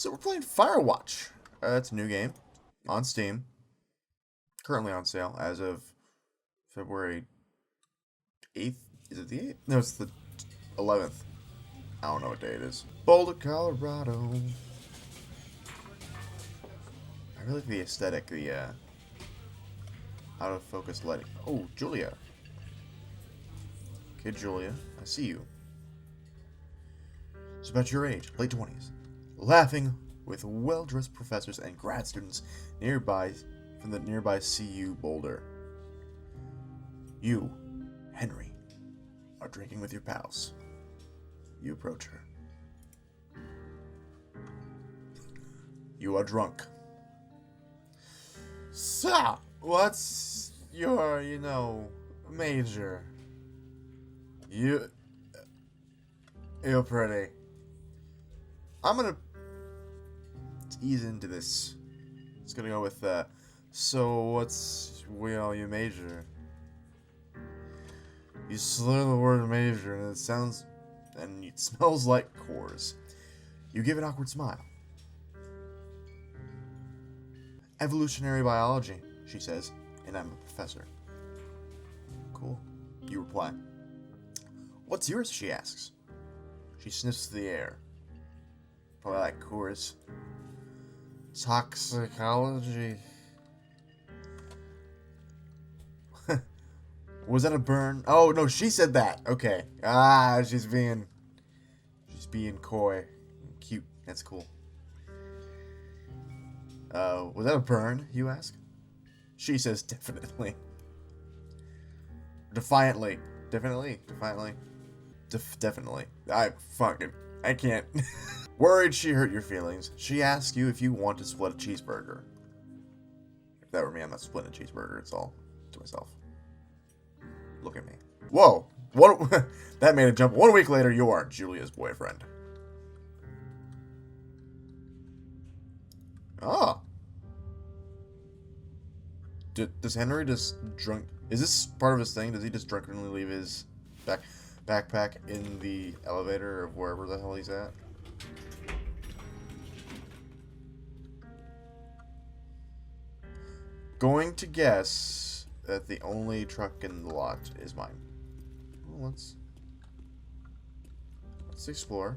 So we're playing Firewatch. It's a new game on Steam. Currently on sale as of February 8th. Is it the 8th? No, it's the 11th. I don't know what day it is. Boulder, Colorado. I really like the aesthetic, the out of focus lighting. Oh, Julia. Kid Julia, I see you. It's about your age, late 20s. Laughing with well-dressed professors and grad students nearby from the nearby CU Boulder. You, Henry, are drinking with your pals. You approach her. You are drunk. So, what's your, major? You're pretty. I'm gonna ease into this. It's gonna go with, so what's, your major? You slur the word major, and it smells like cores. You give an awkward smile. Evolutionary biology, she says, and I'm a professor. Cool. You reply. What's yours, she asks. She sniffs the air. Probably like cores. Toxicology. Was that a burn? Oh, no, she said that. Okay. She's being coy. Cute. That's cool. Was that a burn, you ask? She says definitely. Defiantly. Definitely. I can't. Worried she hurt your feelings, she asks you if you want to split a cheeseburger. If that were me, I'm not splitting a cheeseburger. It's all to myself. Look at me. Whoa! What? That made a jump. 1 week later, you are Julia's boyfriend. Ah. Does Henry just drunk? Is this part of his thing? Does he just drunkenly leave his backpack in the elevator of wherever the hell he's at? Going to guess that the only truck in the lot is mine. Well, let's explore.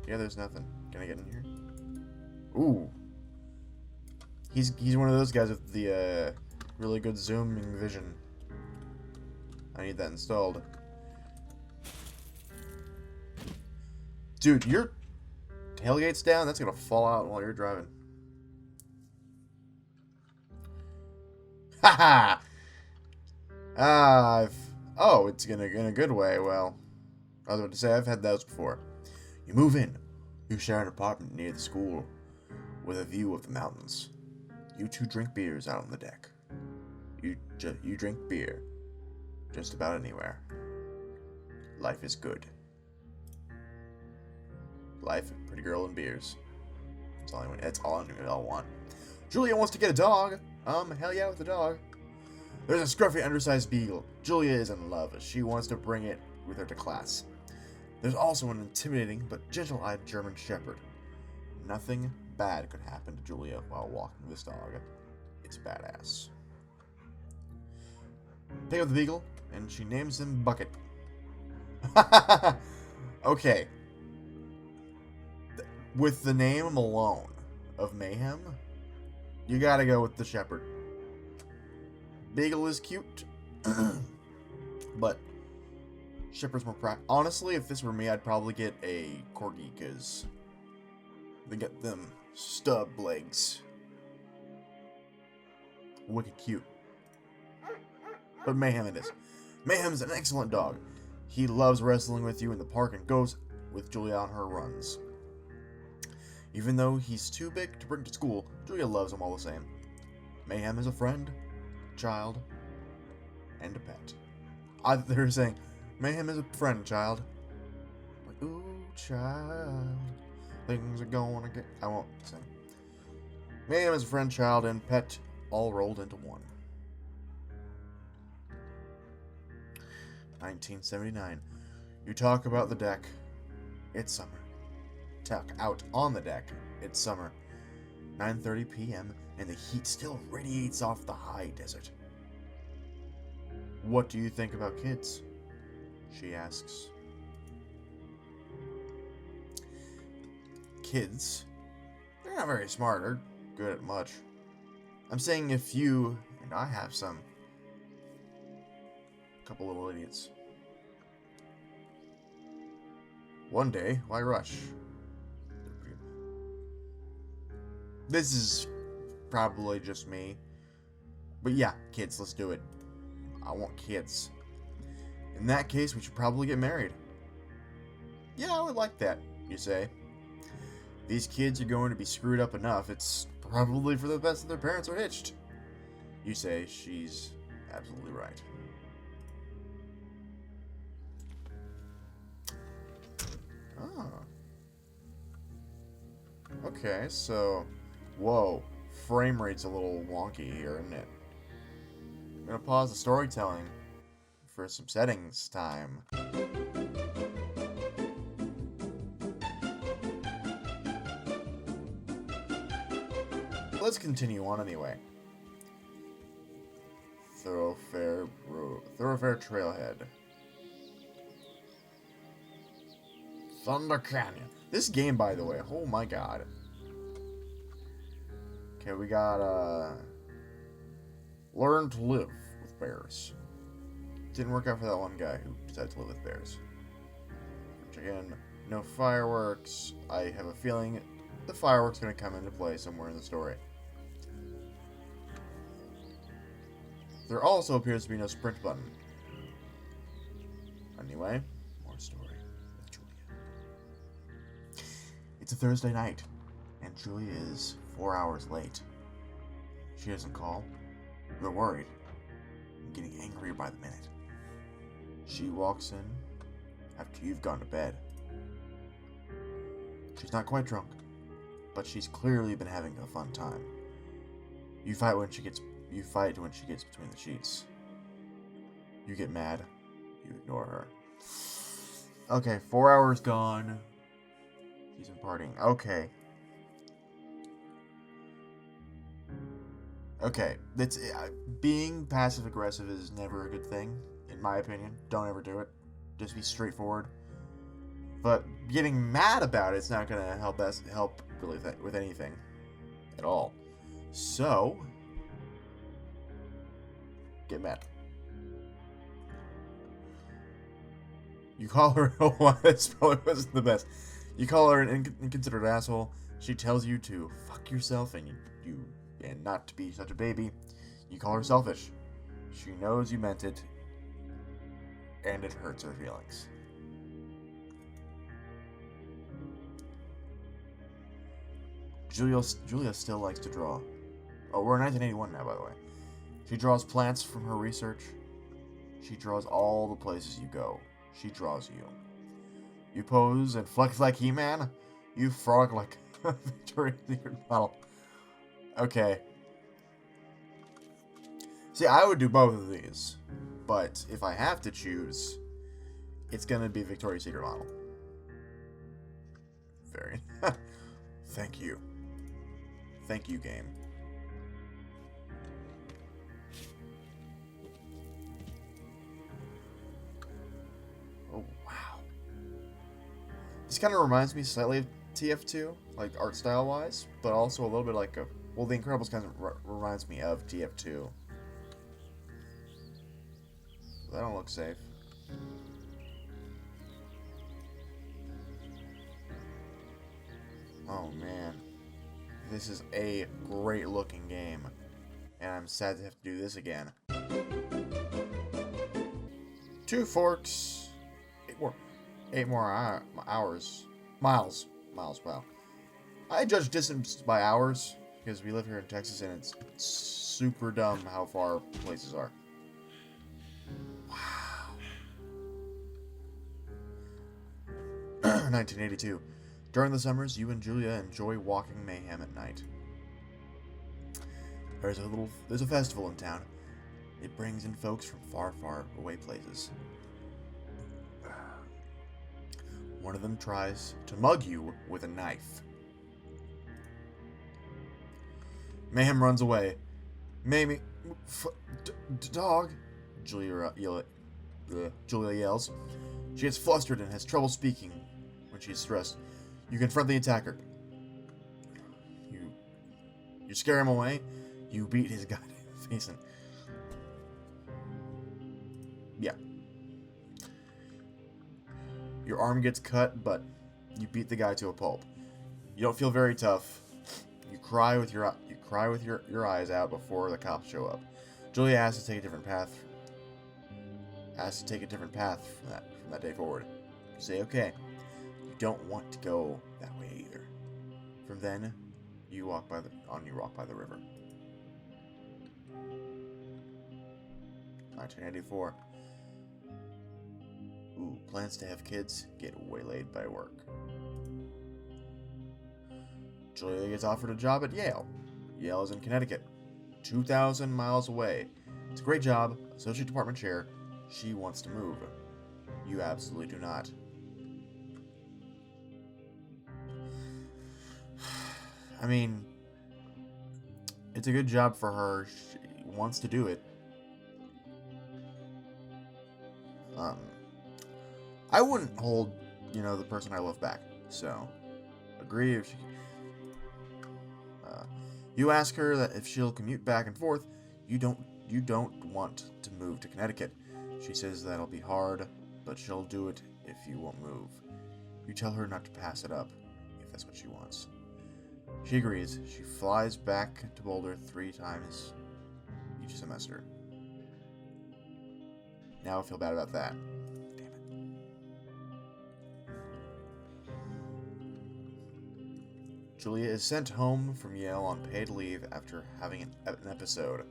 Yeah, there's nothing. Can I get in here? Ooh. He's one of those guys with the really good zooming vision. I need that installed. Dude, your tailgate's down? That's gonna fall out while you're driving. Haha! Oh, it's in a good way. Well, I was about to say, I've had those before. You move in. You share an apartment near the school with a view of the mountains. You two drink beers out on the deck. You drink beer just about anywhere. Life is good. Life, pretty girl, and beers. That's all I want. Julia wants to get a dog. Hell yeah with the dog. There's a scruffy, undersized beagle. Julia is in love. She wants to bring it with her to class. There's also an intimidating but gentle-eyed German shepherd. Nothing bad could happen to Julia while walking this dog. It's badass. Pick up the beagle, and she names him Bucket. Okay. With the name alone of Mayhem, you gotta go with the shepherd. Beagle is cute, but shepherd's more practical. Honestly, if this were me, I'd probably get a corgi, because they get them stub legs. Wicked cute. But Mayhem it is. Mayhem's an excellent dog. He loves wrestling with you in the park and goes with Julia on her runs. Even though he's too big to bring to school, Julia loves him all the same. Mayhem is a friend, child, and a pet. They're saying, Mayhem is a friend, child. Like, ooh, child, things are gonna get... I won't sing. Mayhem is a friend, child, and pet all rolled into one. 1979. You talk about the deck. It's summer. tuck out on the deck. It's summer. 9:30 p.m. and the heat still radiates off the high desert. "What do you think about kids?" she asks. "Kids? They're not very smart or good at much. I'm saying if you and I have some. Couple little idiots. One day, why rush?" This is probably just me. But yeah, kids, let's do it. I want kids. In that case, we should probably get married. "Yeah, I would like that," you say. "These kids are going to be screwed up enough. It's probably for the best that their parents are hitched." You say. She's absolutely right. Oh. Okay, so... Whoa. Frame rate's a little wonky here, isn't it? I'm gonna pause the storytelling for some settings time. Let's continue on anyway. Thoroughfare trailhead. Thunder Canyon. This game, by the way, oh my god. Okay, we got, learn to live with bears. Didn't work out for that one guy who decided to live with bears. Which again, no fireworks. I have a feeling the fireworks are going to come into play somewhere in the story. There also appears to be no sprint button. Anyway, more story with Julia. It's a Thursday night, and Julia is 4 hours late. She doesn't call. They're worried. I'm getting angrier by the minute. She walks in after you've gone to bed. She's not quite drunk, but she's clearly been having a fun time. You fight when she gets between the sheets. You get mad. You ignore her. Okay, 4 hours gone. She's been partying. Okay. Okay, that's being passive aggressive is never a good thing, in my opinion. Don't ever do it. Just be straightforward. But getting mad about it's not gonna help really with anything at all. So get mad. You call her. Oh, this probably wasn't the best. You call her an inconsiderate asshole. She tells you to fuck yourself and and not to be such a baby. You call her selfish. She knows you meant it, and it hurts her feelings. Julia still likes to draw. Oh, we're in 1981 now, by the way. She draws plants from her research. She draws all the places you go. She draws you. You pose and flex like He-Man. You frog like Victoria's Secret model. Okay. See, I would do both of these. But if I have to choose, it's going to be Victoria's Secret model. Very. Thank you. Thank you, game. Oh, wow. This kind of reminds me slightly of TF2, like art style wise, but also a little bit like well, The Incredibles kind of reminds me of TF2. That don't look safe. Oh man, this is a great looking game, and I'm sad to have to do this again. 2 forks, 8 more hours, miles, wow. I judge distance by hours because we live here in Texas, and it's super dumb how far places are. Wow. 1982. During the summers, you and Julia enjoy walking mayhem at night. There's a festival in town. It brings in folks from far, far away places. One of them tries to mug you with a knife. Mayhem runs away. Mamie, dog, Julia yells. She gets flustered and has trouble speaking when she's stressed. You confront the attacker. You scare him away. You beat his goddamn face in. Yeah. Your arm gets cut, but you beat the guy to a pulp. You don't feel very tough. You cry with your eyes out before the cops show up. Julia has to take a different path. From that day forward. You say okay. You don't want to go that way either. From then, you walk by the river. 1984. Ooh, plans to have kids get waylaid by work. Julia gets offered a job at Yale. Yale is in Connecticut, 2,000 miles away. It's a great job, associate department chair. She wants to move. You absolutely do not. I mean, it's a good job for her. She wants to do it. I wouldn't hold, the person I love back. So, agree if she... you ask her that if she'll commute back and forth, you don't want to move to Connecticut. She says that'll be hard, but she'll do it if you won't move. You tell her not to pass it up, if that's what she wants. She agrees. She flies back to Boulder 3 times each semester. Now I feel bad about that. Damn it. Julia is sent home from Yale on paid leave after having an episode.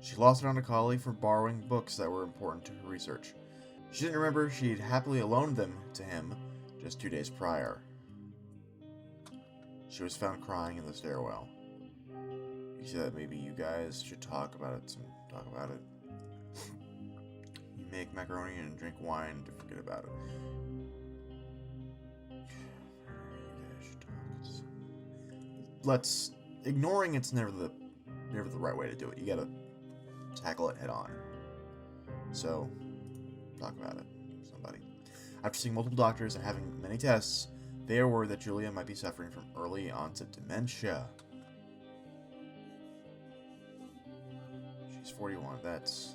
She lost it on a colleague for borrowing books that were important to her research. She didn't remember she'd happily loaned them to him just 2 days prior. She was found crying in the stairwell. He said maybe you guys should talk about it. You make macaroni and drink wine to forget about it. Ignoring it's never the right way to do it. You gotta tackle it head on. So, talk about it. Somebody. After seeing multiple doctors and having many tests, they are worried that Julia might be suffering from early onset dementia. She's 41. That's...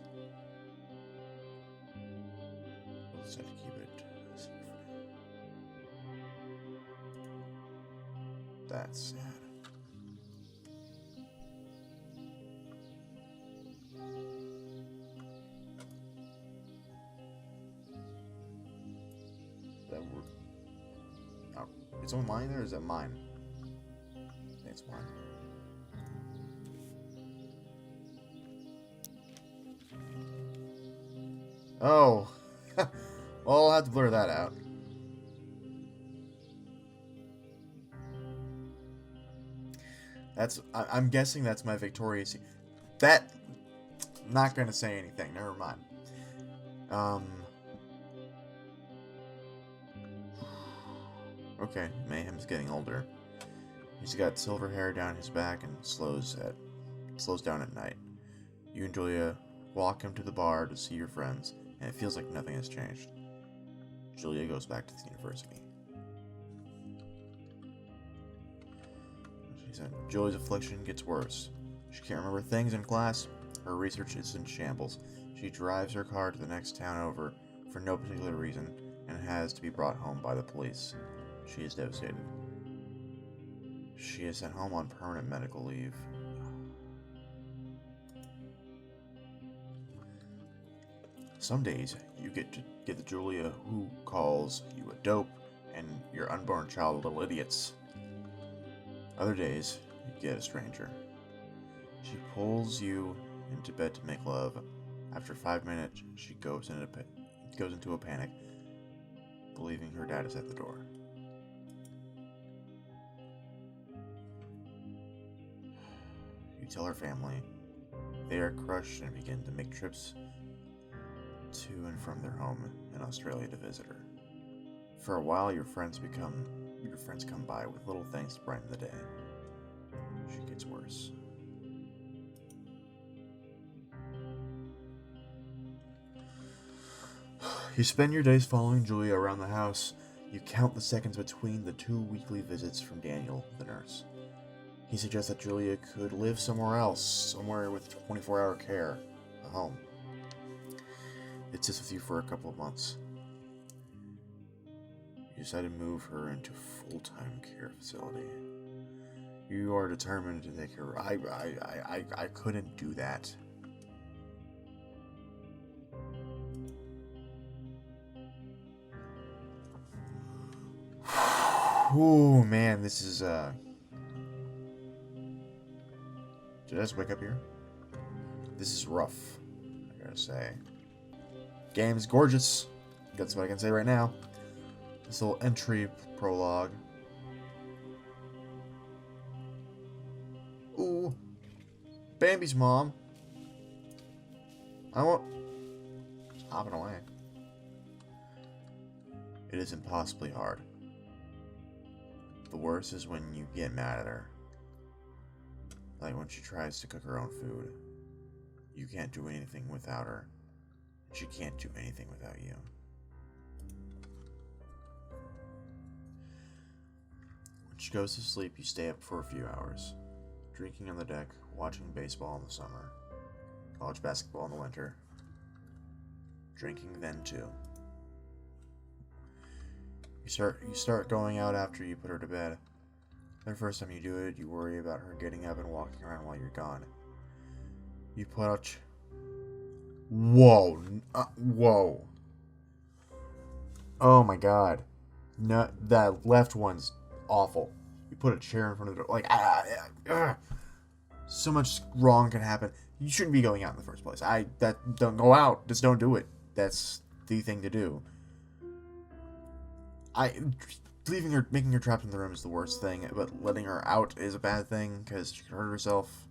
We'll just have to keep it secret. That's sad. Is it mine or is it mine? I think it's mine. Oh. Well, I'll have to blur that out. I'm guessing that's my Victoria's Secret. That... Not gonna say anything. Never mind. Okay, Mayhem's getting older. He's got silver hair down his back and slows down at night. You and Julia walk him to the bar to see your friends, and it feels like nothing has changed. Julia goes back to the university. She said, Julia's affliction gets worse. She can't remember things in class. Her research is in shambles. She drives her car to the next town over for no particular reason and has to be brought home by the police. She is devastated. She is sent home on permanent medical leave. Some days, you get the Julia who calls you a dope and your unborn child little idiots. Other days, you get a stranger. She pulls you into bed to make love. After 5 minutes, she goes into a panic, believing her dad is at the door. You tell her family. They are crushed and begin to make trips to and from their home in Australia to visit her. For a while, your friends come by with little things to brighten the day. She gets worse. You spend your days following Julia around the house. You count the seconds between the 2 weekly visits from Daniel, the nurse. He suggests that Julia could live somewhere else, somewhere with 24-hour care, a home. It sits with you for a couple of months. You decide to move her into a full-time care facility. You are determined to take her. I couldn't do that. Oh man, this is Did I just wake up here? This is rough, I gotta say. Game's gorgeous. That's what I can say right now. This little entry prologue. Ooh. Bambi's mom. I won't. Just hopping away. It is impossibly hard. The worst is when you get mad at her. Like when she tries to cook her own food. You can't do anything without her. She can't do anything without you. When she goes to sleep, you stay up for a few hours. Drinking on the deck, watching baseball in the summer. College basketball in the winter. Drinking then too. You start going out after you put her to bed. The first time you do it, you worry about her getting up and walking around while you're gone. You put out... Whoa. Whoa. Oh my god. No, that left one's awful. You put a chair in front of the door. Like, so much wrong can happen. You shouldn't be going out in the first place. Don't go out. Just don't do it. That's the thing to do. Making her trapped in the room is the worst thing, but letting her out is a bad thing, because she could hurt herself.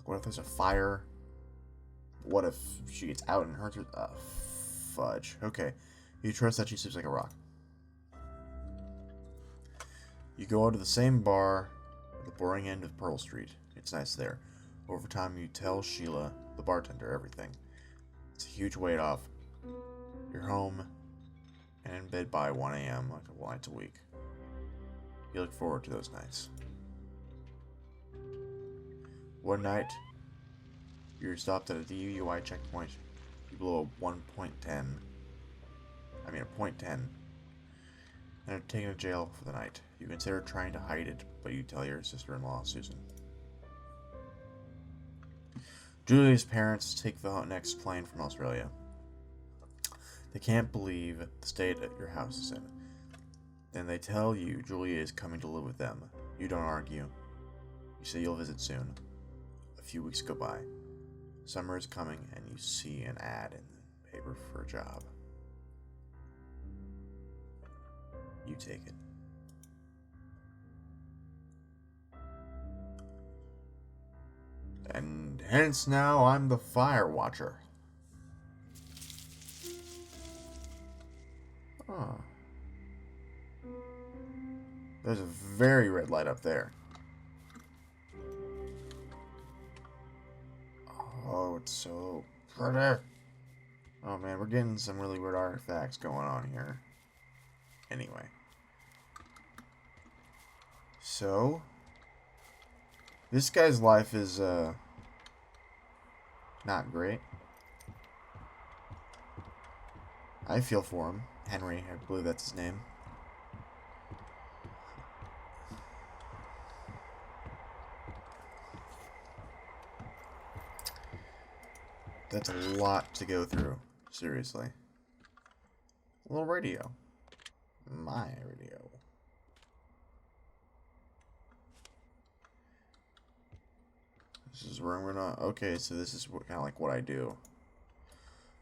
What if there's a fire? What if she gets out and hurts her? Fudge. Okay. You trust that she sleeps like a rock. You go out to the same bar at the boring end of Pearl Street. It's nice there. Over time, you tell Sheila, the bartender, everything. It's a huge weight off. You're home and in bed by 1 a.m. like a couple nights a week. You look forward to those nights. One night, you're stopped at a DUI checkpoint. You blow a 1.10. I mean a .10. And are taken to jail for the night. You consider trying to hide it, but you tell your sister-in-law, Susan. Julia's parents take the next plane from Australia. They can't believe the state that your house is in. Then they tell you Julia is coming to live with them. You don't argue. You say you'll visit soon. A few weeks go by. Summer is coming and you see an ad in the paper for a job. You take it. And hence now I'm the Firewatcher. Oh. There's a very red light up there. Oh, it's so pretty. Oh man, we're getting some really weird artifacts going on here. Anyway. So, this guy's life is, not great. I feel for him. Henry, I believe that's his name. That's a lot to go through. Seriously. A little radio. My radio. This is where we're not. Okay, so this is kind of like what I do.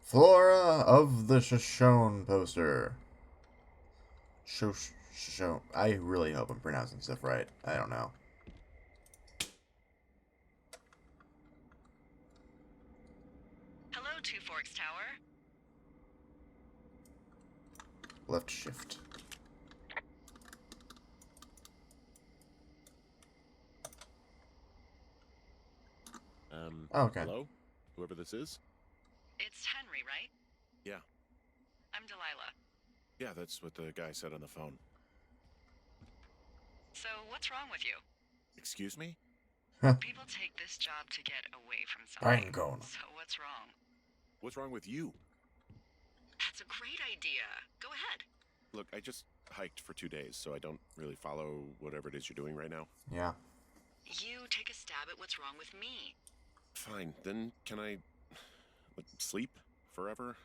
Flora of the Shoshone poster. Shoshone. I really hope I'm pronouncing stuff right. I don't know. left shift. Okay. Hello? Whoever this is? It's Henry, right? Yeah. I'm Delilah. Yeah, that's what the guy said on the phone. So, what's wrong with you? Excuse me? People take this job to get away from Pine something. cone. So, what's wrong? What's wrong with you? That's a great idea. Go ahead. Look, I just hiked for 2 days, so I don't really follow whatever it is you're doing right now. Yeah. You take a stab at what's wrong with me. Fine, then can I sleep forever?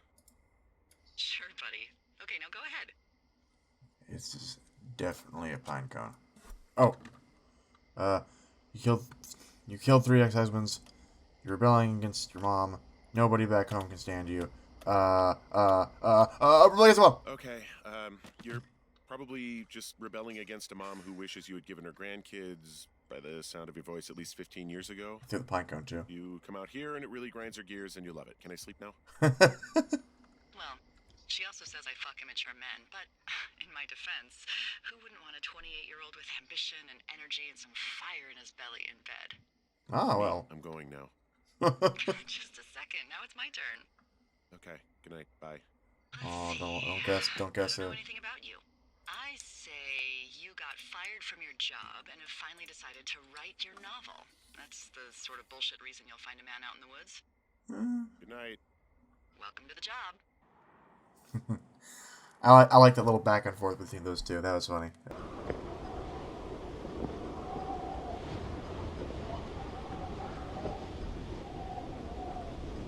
Sure, buddy. Okay, now go ahead. This is definitely a pine cone. Oh. You killed 3 ex-husbands. You're rebelling against your mom. Nobody back home can stand you. Rebellion as well. Okay, you're probably just rebelling against a mom who wishes you had given her grandkids, by the sound of your voice, at least 15 years ago. Through the pine cone, too. You come out here and it really grinds her gears and you love it. Can I sleep now? Well, she also says I fuck immature men, but in my defense, who wouldn't want a 28-year-old with ambition and energy and some fire in his belly in bed? Ah, well. I'm going now. Just a second. Now it's my turn. Okay, good night. Bye. Oh, don't See. guess I don't know it. anything about you. I say you got fired from your job and have finally decided to write your novel. That's the sort of bullshit reason you'll find a man out in the woods. Good night. Welcome to the job. I like that little back and forth between those two. That was funny.